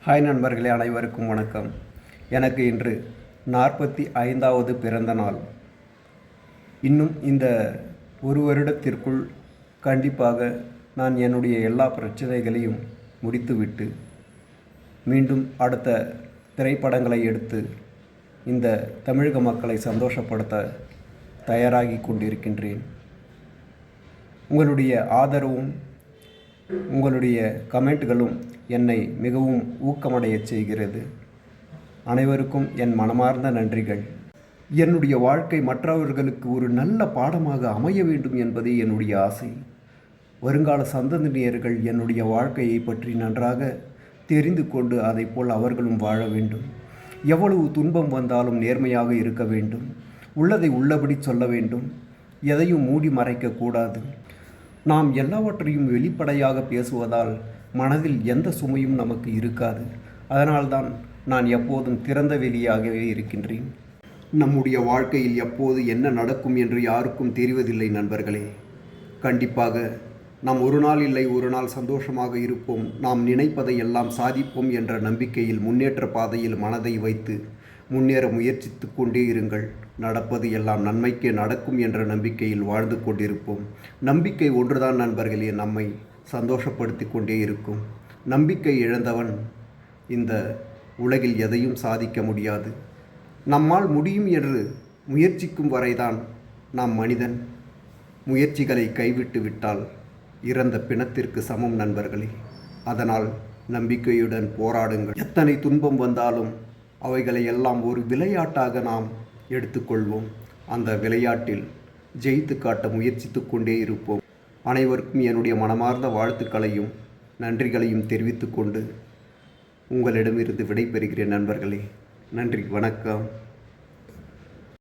Hi நண்பர்களே, அனைவருக்கும் வணக்கம். எனக்கு இன்று 45வது பிறந்த நாள். இன்னும் இந்த ஒரு வருடத்திற்குள் கண்டிப்பாக நான் என்னுடைய எல்லா பிரச்சனைகளையும் முடித்துவிட்டு மீண்டும் அடுத்த திரைப்படங்களை எடுத்து இந்த தமிழக மக்களை சந்தோஷப்படுத்த தயாராகி கொண்டிருக்கின்றேன். உங்களுடைய ஆதரவும் உங்களுடைய கமெண்ட்களும் என்னை மிகவும் ஊக்கமடையச் செய்கிறது. அனைவருக்கும் என் மனமார்ந்த நன்றிகள். என்னுடைய வாழ்க்கை மற்றவர்களுக்கு ஒரு நல்ல பாடமாக அமைய வேண்டும் என்பதே என்னுடைய ஆசை. வருங்கால சந்ததியினர்கள் என்னுடைய வாழ்க்கையை பற்றி நன்றாக தெரிந்து கொண்டு அதைப்போல் அவர்களும் வாழ வேண்டும். எவ்வளவு துன்பம் வந்தாலும் நேர்மையாக இருக்க வேண்டும். உள்ளதை உள்ளபடி சொல்ல வேண்டும். எதையும் மூடி மறைக்கக்கூடாது. நாம் எல்லாவற்றையும் வெளிப்படையாக பேசுவதால் மனதில் எந்த சுமையும் நமக்கு இருக்காது. அதனால்தான் நான் எப்போதும் திறந்த வெளியாகவே இருக்கின்றேன். நம்முடைய வாழ்க்கையில் எப்போது என்ன நடக்கும் என்று யாருக்கும் தெரிவதில்லை நண்பர்களே. கண்டிப்பாக நாம் ஒரு நாள் இல்லை ஒரு நாள் சந்தோஷமாக இருப்போம். நாம் நினைப்பதை எல்லாம் சாதிப்போம் என்ற நம்பிக்கையில் முன்னேற்ற பாதையில் மனதை வைத்து முன்னேற முயற்சித்து கொண்டே இருங்கள். நடப்பது எல்லாம் நன்மைக்கே நடக்கும் என்ற நம்பிக்கையில் வாழ்ந்து கொண்டிருப்போம். நம்பிக்கை ஒன்றுதான் நண்பர்களே நம்மை சந்தோஷப்படுத்தி கொண்டே இருக்கும். நம்பிக்கை இழந்தவன் இந்த உலகில் எதையும் சாதிக்க முடியாது. நம்மால் முடியும் என்று முயற்சிக்கும் வரைதான் நாம் மனிதன். முயற்சிகளை கைவிட்டு விட்டால் இறந்த பிணத்திற்கு சமம் நண்பர்களே. அதனால் நம்பிக்கையுடன் போராடுங்கள். எத்தனை துன்பம் வந்தாலும் அவைகளை எல்லாம் ஒரு விளையாட்டாக நாம் எடுத்துக்கொள்வோம். அந்த விளையாட்டில் ஜெயித்து காட்ட முயற்சித்து கொண்டே இருப்போம். அனைவருக்கும் என்னுடைய மனமார்ந்த வாழ்த்துக்களையும் நன்றிகளையும் தெரிவித்து கொண்டு உங்களிடமிருந்து விடைபெறுகிறேன் நண்பர்களே. நன்றி, வணக்கம்.